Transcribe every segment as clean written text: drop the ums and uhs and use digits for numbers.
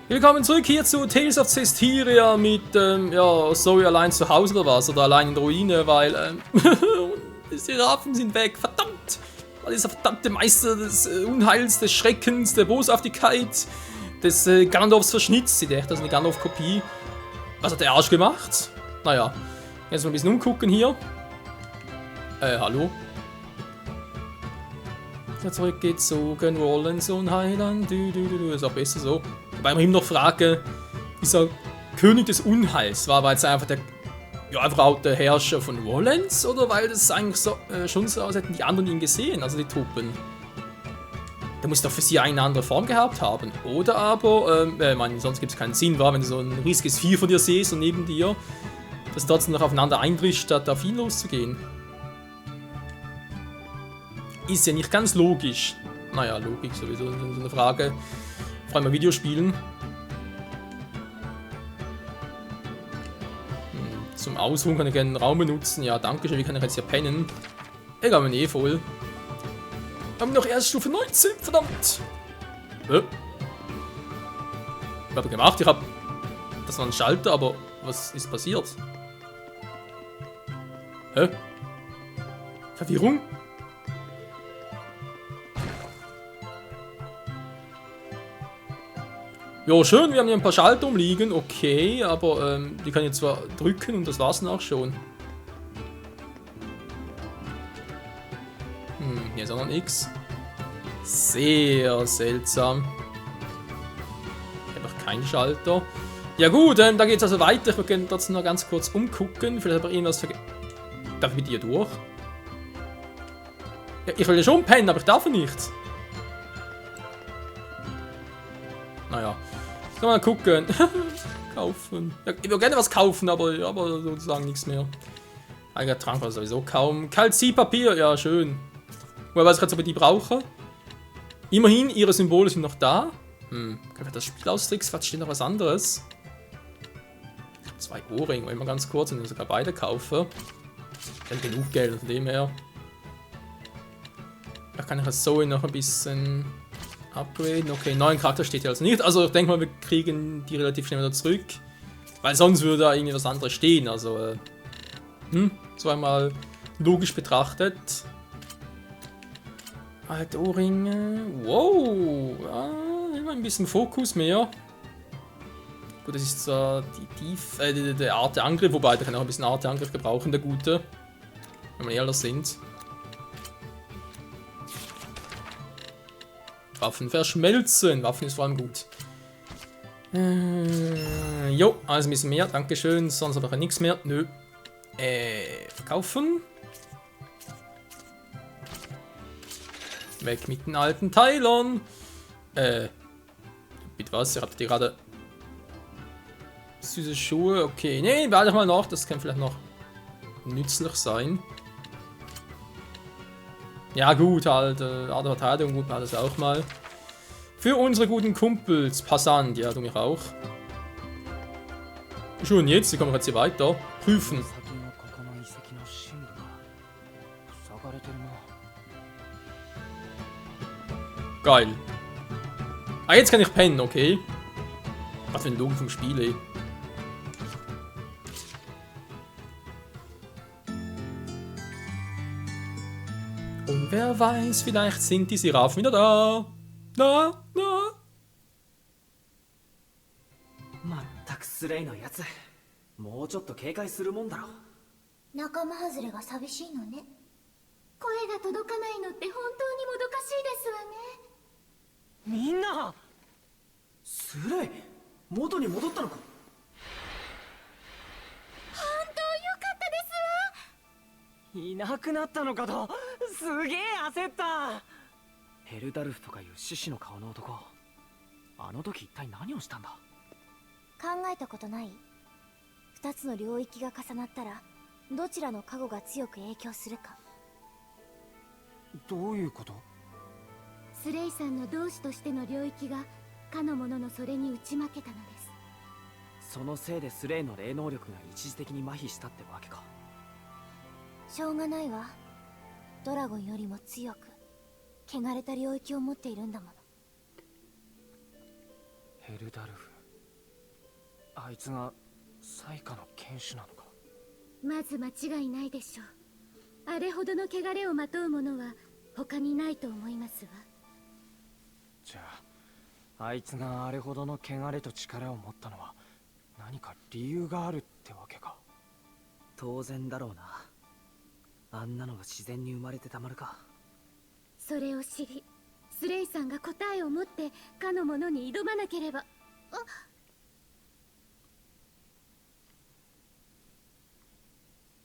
Willkommen zurück hier zu Tales of Cestiria mit, ja, Zoe allein zu Hause oder was? Oder allein in der Ruine, weil, die Seraphen sind weg, verdammt! Weil dieser verdammte Meister des Unheils, des Schreckens, der Boshaftigkeit, des Gandalfs Verschnitts, sieht echt, das ist eine Gandalf-Kopie. Was hat der Arsch gemacht? Naja, jetzt mal ein bisschen umgucken hier. Hallo? Zurückgezogen, Rollens und Heiland, ist auch besser so. Wobei man ihm noch frage, dieser König des Unheils, war jetzt einfach der, ja, einfach auch der Herrscher von Rollens, oder weil das eigentlich so, schon so aus, hätten die anderen ihn gesehen, also die Truppen. Der muss doch für sie eine andere Form gehabt haben. Oder aber, ich meine, sonst gibt es keinen Sinn, war, wenn du so ein riesiges Vieh vor dir siehst und neben dir, dass du trotzdem noch aufeinander einbrichst, statt auf ihn loszugehen. Ist ja nicht ganz logisch. Naja, Logik sowieso so eine Frage. Vor allem bei Videospielen. Zum Ausruhen kann ich gerne den Raum benutzen. Ja, danke schön. Wie kann ich jetzt hier pennen? Egal, bin eh voll. Wir haben noch erst Stufe 19, verdammt! Was habe ich gemacht? Ich habe... Das war ein Schalter, aber was ist passiert? Hä? Verwirrung? Ja, schön, wir haben hier ein paar Schalter umliegen, okay, aber die kann ich zwar drücken und das war's dann auch schon. Hier ist auch noch nichts. Sehr seltsam. Einfach kein Schalter. Ja gut, da geht's also weiter. Ich würde trotzdem noch ganz kurz umgucken. Vielleicht habe ich irgendwas vergessen. Darf ich mit dir durch? Ja, ich will ja schon pennen, aber ich darf nicht. Naja. Mal gucken. Kaufen. Ja, ich würde gerne was kaufen, aber sozusagen nichts mehr. Eigener Trank war sowieso kaum. Kalzipapier, ja schön. Woher weiß ich jetzt, ob ich die brauche? Immerhin, ihre Symbole sind noch da. Können wir das Spiel austricksen? Vielleicht steht noch was anderes. 2 Ohrringe, immer ganz kurz, und ich sogar beide kaufe. Ich habe genug Geld von dem her. Da kann ich das Zoe noch ein bisschen upgraden. Okay, neuen Charakter steht hier also nicht. Also ich denke mal, wir kriegen die relativ schnell wieder zurück. Weil sonst würde da irgendwie was anderes stehen. Also, zweimal logisch betrachtet. Alte Ohrringe. Wow. Ja, immer ein bisschen Fokus mehr. Gut, das ist zwar der Art der Angriff, wobei der kann auch ein bisschen Art der Angriff gebrauchen, der Gute. Wenn wir ehrlich sind. Waffen verschmelzen. Waffen ist vor allem gut. Jo, alles ein bisschen mehr. Dankeschön. Sonst aber nichts mehr. Nö. Verkaufen. Weg mit den alten Teilern. Mit was? Ihr habt hier gerade süße Schuhe. Okay, nee, warte mal noch. Das kann vielleicht noch nützlich sein. Ja gut, halt, Art der Verteidigung, gut, das auch mal. Für unsere guten Kumpels, Passant, ja, du mich auch. Schon jetzt, wie kommen wir jetzt hier weiter? Prüfen. Geil. Ah, jetzt kann ich pennen, okay. Was für ein Logik vom Spiel, ey. Und wer weiß, vielleicht sind die Seraphen wieder da. Na. まったくスレイのやつ、もうちょっと警戒するもんだろ。仲間外れが寂しいのね。声が届かないのって本当にもどかしいですわね。みんな、スレイ、元に戻ったのか。本当よかったですわ。いなくなったのかと、すげえ焦った。ヘルダルフとかいう獅子の顔の男、あの時一体何をしたんだ。考えたことない？二つの領域が重なったらどちらの加護が強く影響するか。どういうこと？スレイさんの同志としての領域がかの者のそれに打ち負けたのです。そのせいでスレイの霊能力が一時的に麻痺したってわけか。しょうがないわ。ドラゴンよりも強く汚れた領域を持っているんだもの。ヘヘルダルフ。あいつが最下の剣士なのか。まず間違いないでしょう。あれほどの汚れをまとう者は他にないと思いますわ。じゃああいつがあれほどの汚れと力を持ったのは何か理由があるってわけか。当然だろうな。あんなのが自然に生まれてたまるか。それを知り、スレイさんが答えを持ってかの者に挑まなければ。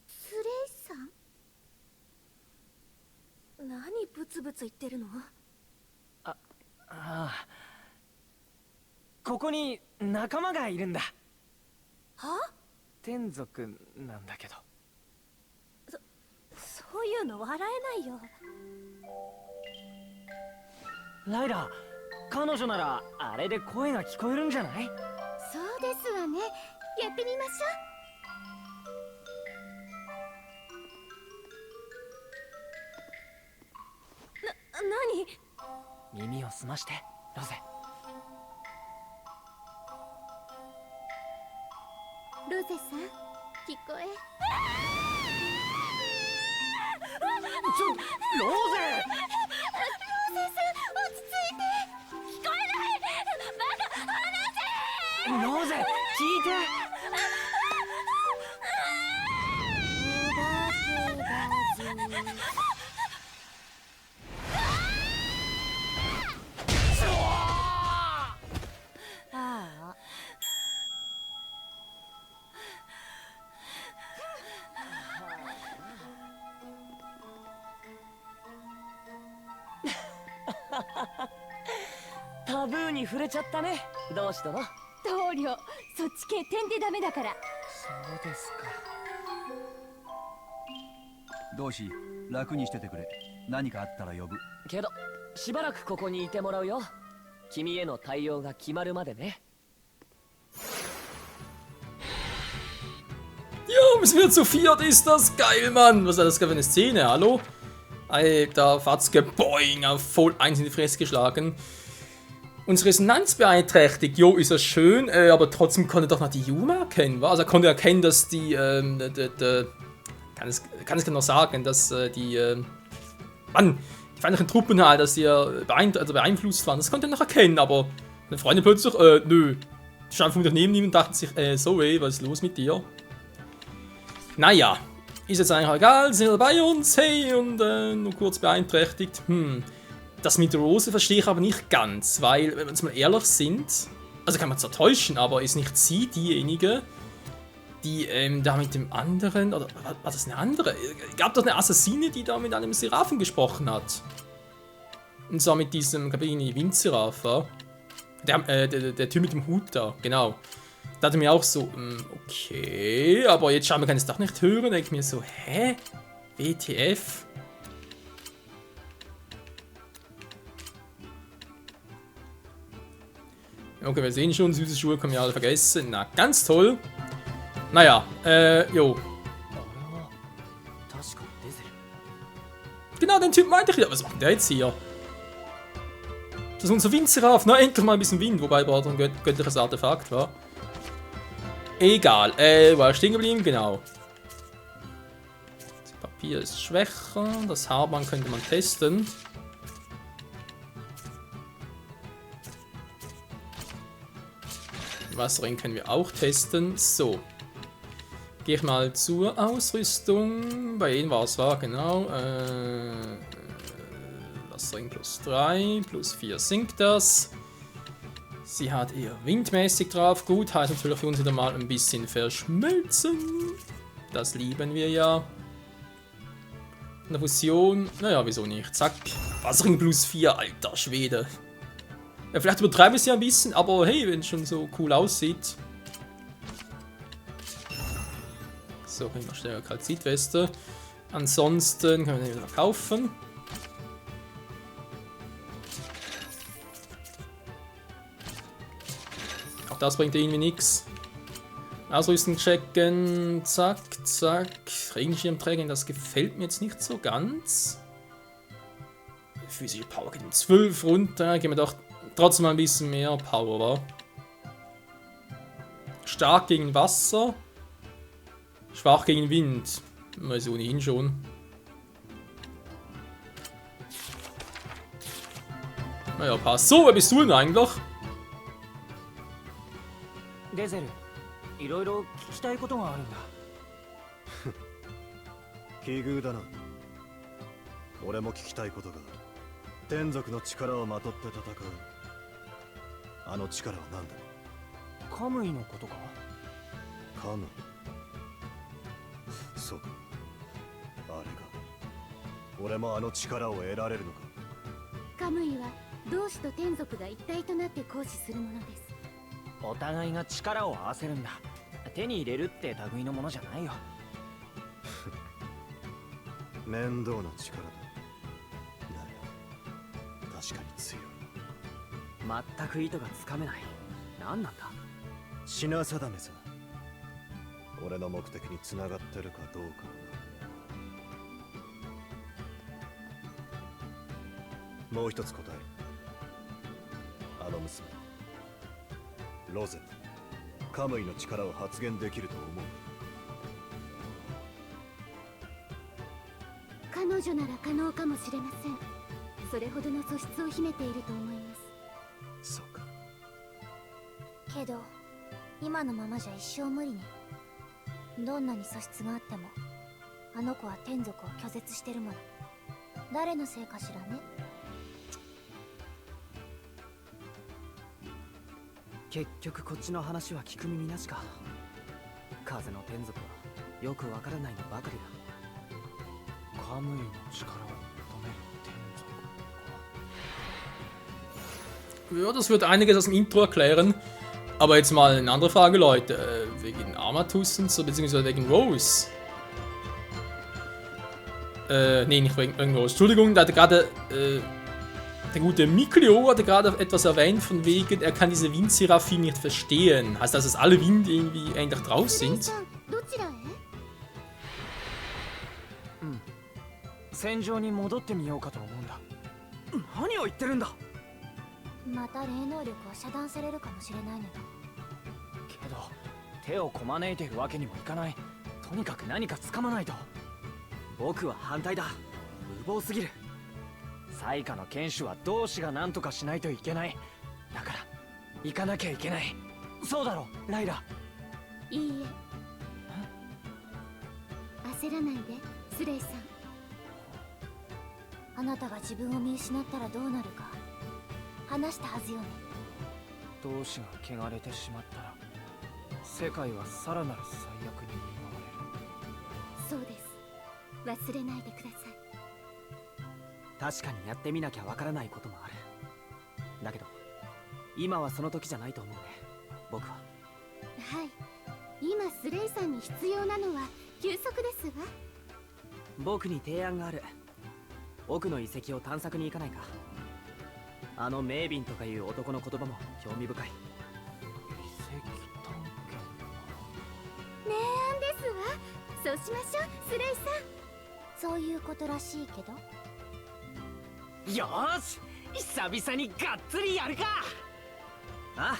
スレイさん？何ブツブツ言ってるの？ああ、ここに仲間がいるんだ。は？天族なんだけど。そういうの笑えないよ。ライラ、彼女ならあれで声が聞こえるんじゃない？そうですわね。やってみましょう。何？耳を澄まして、ロゼ。ロゼさん、聞こえ？ローゼ！ロゼさん、落ち着いて。聞こえない。バカ、ローゼ、聞いて。ああ。タブーに触れちゃったね。どうしたの？棟梁、そっち系点でダメだから。そうですか。同志、楽にしててくれ。何かあったら呼ぶ。けどしばらくここにいてもらうよ。君への対応が決まるまでね。Ja, müssen wir zu viert, ist das geil, Mann. Was ist das gerade für eine Szene, hallo? Alter, Fatzke, boing, auf voll eins in die Fresse geschlagen. Unsere Resonanz beeinträchtigt, jo, ist das schön, aber trotzdem konnte er doch noch die Yuma erkennen, wa? Also er konnte erkennen, dass die, kann es genau sagen, dass Mann, die feindlichen Truppen halt, dass die beeinflusst waren, das konnte er noch erkennen, aber meine Freunde plötzlich, nö. Die standen von neben ihm und dachten sich, so was ist los mit dir? Naja, ist jetzt eigentlich egal, sind wir bei uns, hey, und nur kurz beeinträchtigt. Das mit Rose verstehe ich aber nicht ganz, weil, wenn wir uns mal ehrlich sind, also kann man zwar täuschen, aber ist nicht sie diejenige, die da mit dem anderen, oder war das eine andere? Gab doch eine Assassine, die da mit einem Seraphen gesprochen hat. Und zwar mit diesem, glaube ich, Windseraph, der Typ mit dem Hut da, genau. Da dachte ich mir auch so, okay, aber jetzt scheinbar kann ich es doch nicht hören. Da denke ich mir so, hä? WTF? Okay, wir sehen schon, süße Schuhe können wir alle vergessen. Na, ganz toll. Naja, jo. Genau, den Typ meinte ich ja. Was macht denn der jetzt hier? Das ist unser Windseraph. Na, endlich mal ein bisschen Wind. Wobei, war ein göttliches Artefakt, war. Egal, war stehen geblieben, genau. Das Papier ist schwächer, das Haarband könnte man testen. Den Wasserring können wir auch testen. So. Gehe ich mal zur Ausrüstung. Bei Ihnen war es genau. Wasserring plus 3, plus 4 sinkt das. Sie hat eher windmäßig drauf. Gut, heißt natürlich für uns wieder mal ein bisschen verschmelzen. Das lieben wir ja. Eine Fusion, naja, wieso nicht? Zack. Wasserring plus 4, alter Schwede. Ja, vielleicht übertreiben wir es ja ein bisschen, aber hey, wenn es schon so cool aussieht. So, immer schnell Kalzitweste. Ansonsten können wir den wieder verkaufen. Das bringt irgendwie nichts. Ausrüsten checken. Zack, zack. Regenschirmträger, das gefällt mir jetzt nicht so ganz. Physische Power geht um 12 runter. Gehen wir doch trotzdem mal ein bisschen mehr Power, wa? stark gegen Wasser, schwach gegen Wind. Also ohnehin schon. Naja, passt. So, wer bist du denn eigentlich? デゼル、いろいろ聞きたいことがあるんだ。奇遇だな。俺も聞きたいことがある。天族の力をまとって戦うあの力は何だ？カムイのことか？カムイ。そうか。あれが。俺もあの力を得られるのか。カムイは同志と天族が一体となって行使するものです。お互いが力を合わせるんだ。手に入れるって類のものじゃないよ。面倒な力だ。だが確かに強い。全く意図がつかめない。何なんだ？品定めさ。俺の目的に繋がってるかどうかな。もう一つ答える。あの娘ロゼ、カムイの力を発現できると思う。彼女なら可能かもしれません。それほどの素質を秘めていると思います。そうか。けど今のままじゃ一生無理ね。どんなに素質があってもあの子は天族を拒絶してるもの。誰のせいかしらね。結局こっちの話は聞く耳なしか。風の天族はよくわからないのばかりだ。カムイの力を求める天族。 Ja, das wird einiges aus dem Intro erklären. Aber jetzt mal eine andere Frage, Leute. Wegen Armatus und so, beziehungsweise wegen Rose. Nee, nicht wegen Rose. Entschuldigung, da hatte gerade der gute Miklio hatte gerade etwas erwähnt, von wegen, er kann diese Windseraphim nicht verstehen. Heißt das, dass alle Winde irgendwie eigentlich draus sind? どちらへ？戦場に戻ってみようかと思うんだ。何を言ってるんだ。また霊能力を遮断されるかもしれないのよ。けど手をこまねいているわけにもいかない。とにかく何か掴まないと。僕は反対だ。無謀すぎる。最下の剣士は同志が何とかしないといけない。だから行かなきゃいけない。そうだろライラ。いいえ。焦らないでスレイさん。あなたが自分を見失ったらどうなるか話したはずよね。同志が汚れてしまったら世界はさらなる最悪に見舞われる。そうです。忘れないでください。確かにやってみなきゃわからないこともある。だけど今はその時じゃないと思うね。僕は。はい。今スレイさんに必要なのは休息ですわ。僕に提案がある。奥の遺跡を探索に行かないか。あのメイビンとかいう男の言葉も興味深い。遺跡探検。明暗ですわ。そうしましょうスレイさん。そういうことらしいけど。よーし、久々にがっつりやるか。あ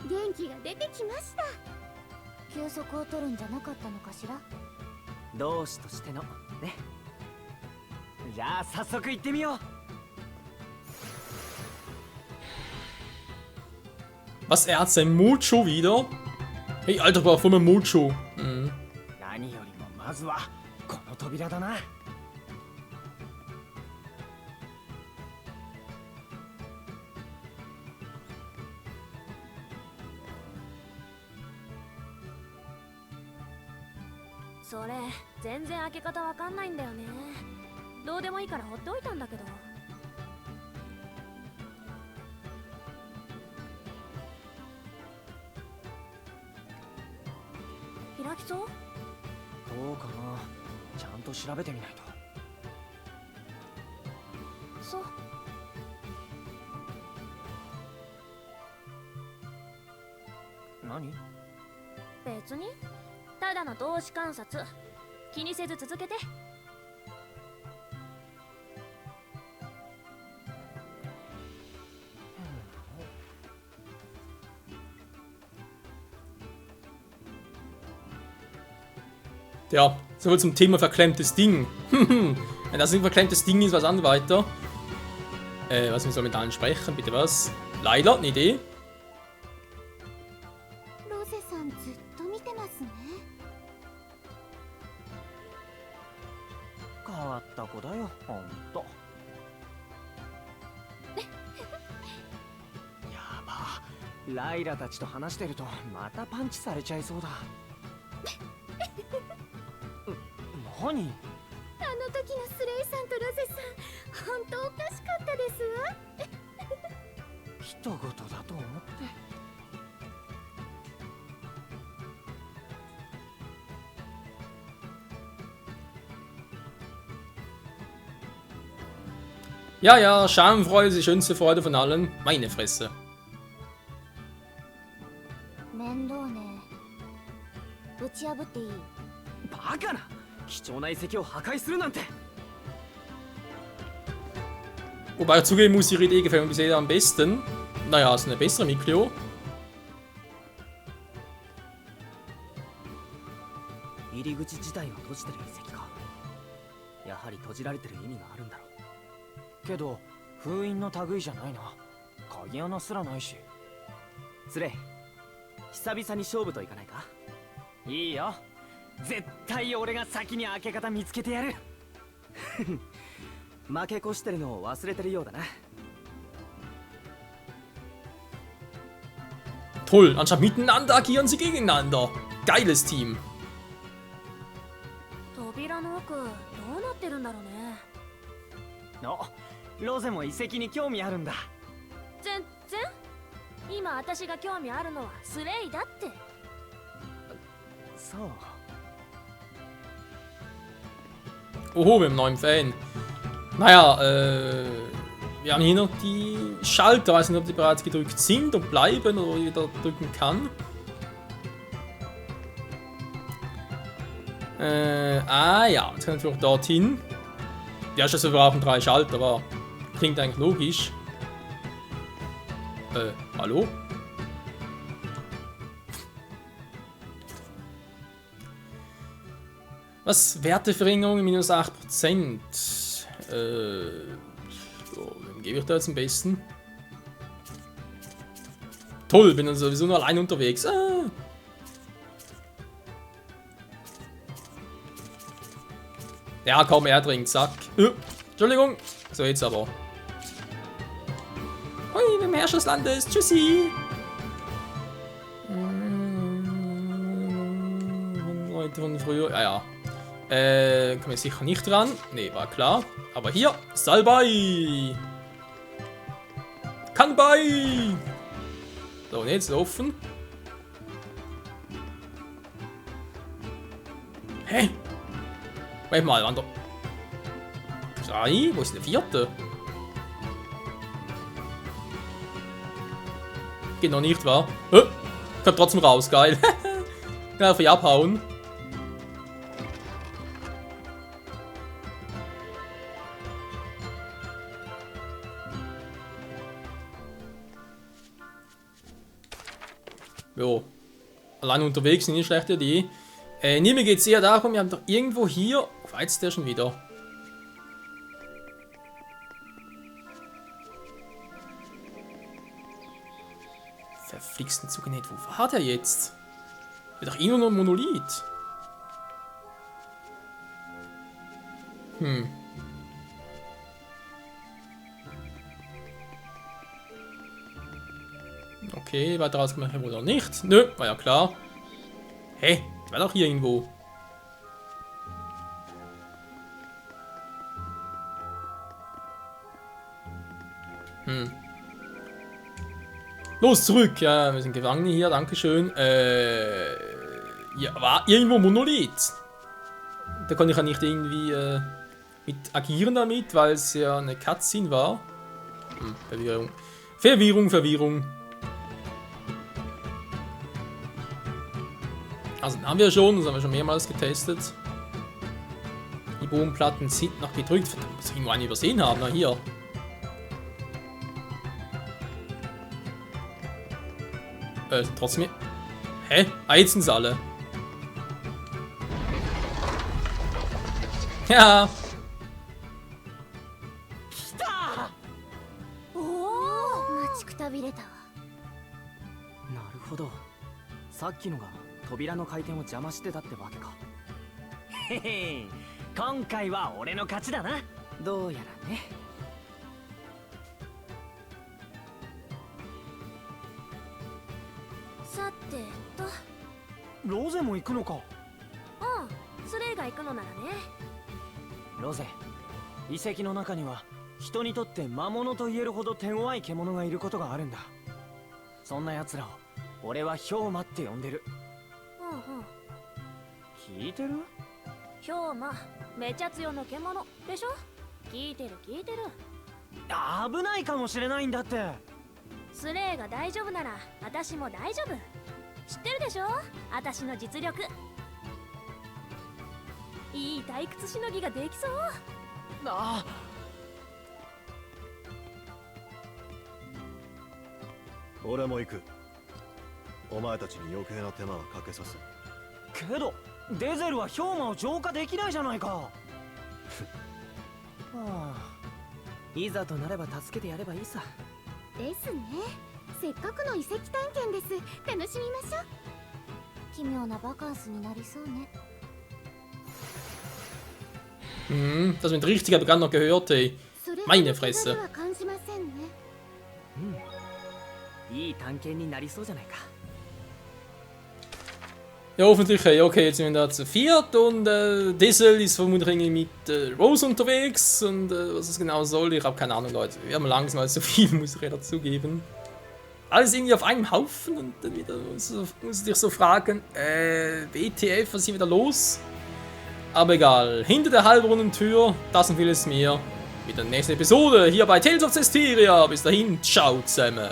元気が出てきました。休息を取るんじゃなかったのかしら。同志としてのね。じゃあ早速行ってみよう。Was, er hat sein Mojo wieder? Hey, Alter, war voll mein Mojo. Mhm. 何よりもまずはこの扉だな。それ全然開け方わかんないんだよね。どうでもいいから放っておいたんだけど。開きそう？どうかな。ちゃんと調べてみないと。そう。何？別に。ただの同志観察。気にせず続けて。Ja, sowohl zum Thema verklemmtes Ding. Wenn das ein verklemmtes Ding ist, was an weiter. Was wir so mit allen sprechen, bitte was? Leider, eine Idee. ロゼさんずっと見てますね。変わった子だよ、ほんと。やば、ライラたちと話してるとまたパンチされちゃいそうだ。何？あの時のスレイさんとロゼさん、本当おかしかったですわ。人事だと思って。Ja, ja, Schadenfreude ist die schönste Freude von allen. Meine Fresse. 面倒ね。打ち破っていい？バカな！貴重な遺跡を破壊するなんて。 Wobei ich zugeben muss, ihre Idee gefällt mir bisher am besten. Naja, ist eine bessere Mikro. 入り口自体は閉じてる遺跡か。やはり閉じられてる意味があるんだろう。けど封印の類じゃないな。鍵穴すらないし。スレイ、久々に勝負といかないか？いいよ。絶対俺が先に開け方見つけてやる。負け越してるのを忘れてるようだな。 Toll, anstatt miteinander agieren sie gegeneinander. Geiles Team. 扉の奥どうなってるんだろうね。ロゼも遺跡に興味あるんだ。全然。今私が興味あるのはスレイだって。そう。 Oho, wir haben einen neuen Fan. Naja, wir haben hier noch die Schalter. Ich weiß nicht, ob die bereits gedrückt sind und bleiben oder wieder drücken kann. Ja, jetzt kann ich natürlich dorthin. Ja, ist also wir brauchen 3 Schalter, aber klingt eigentlich logisch. Hallo? Was? Werteverringerung minus 8%. So, wem gebe ich da jetzt am besten? Toll, bin dann sowieso nur allein unterwegs. Ja, komm, er dringt, zack. Entschuldigung. So, jetzt aber. Hui, wir im Herrscher des Landes. Tschüssi. Leute von früher. Ja, ja. Kommen wir sicher nicht dran. Ne, war klar. Aber hier, Salbei! Kanbei! So, und jetzt laufen. Hä? Wait mal, waren da 3? Wo ist der 4.? Geht noch nicht, wahr? Kommt trotzdem raus, geil. Darf ich abhauen? Jo. Allein unterwegs sind nicht schlechte Idee. Mir geht es eher darum, wir haben doch irgendwo hier. Wo war jetzt der schon wieder? Verflixten zugenäht. Wo war der jetzt? Wird doch eh nur ein Monolith. Okay, weiter raus kann man wohl noch nicht. Nö, war ja klar. Hä? War doch hier irgendwo. Los, zurück. Ja, wir sind Gefangene hier, dankeschön. Ja, war irgendwo Monolith. Da konnte ich ja nicht irgendwie mit agieren damit, weil es ja eine Cutscene war. Verwirrung. Verwirrung. Also den haben wir schon, das haben wir schon mehrmals getestet. Die Bodenplatten sind noch gedrückt. Verdammt, muss ich irgendwo einen übersehen haben. Na hier. Trotzdem. Hä? Ah, jetzt sind sie alle. Ja. 来た。おお待ちくたびれたわ。なるほど。さっきのが扉の回転を邪魔してたってわけか。へへ、今回は俺の勝ちだな。どうやらね。さてと、ロゼも行くのか。スレイが行くのならね。ロゼ、遺跡の中には人にとって魔物と言えるほど手強い獣がいることがあるんだ。そんな奴らを俺は氷魔って呼んでる。聞いてる？氷魔、めちゃ強の獣でしょ。聞いてる聞いてる。危ないかもしれないんだって。スレイが大丈夫なら私も大丈夫。知ってるでしょ、私の実力。いい退屈しのぎができそう。ああ、俺も行く。お前たちに余計な手間はかけさせ。けどデゼルは氷魔を浄化できないじゃないか。はあ、いざとなれば助けてやればいいさ。ですね。せっかくの遺跡探検です。楽しみましょう。奇妙なバカンスになりそうね。Das mit richtig habe ich gerade noch gehört, ey. それ Meine ほど Fresse. 手間は感じませんね。いい探検になりそうじゃないか。 Ja, hoffentlich. Okay, jetzt sind wir da zu viert und Diesel ist vermutlich irgendwie mit Rose unterwegs und was es genau soll, ich habe keine Ahnung, Leute. Wir haben langsam mal so viel, muss ich ja dazugeben. Alles irgendwie auf einem Haufen und dann wieder muss ich dich so fragen, WTF, was ist hier wieder los? Aber egal, hinter der Halbrundentür, das und vieles mehr mit der nächsten Episode hier bei Tales of Cestiria. Bis dahin, ciao zusammen.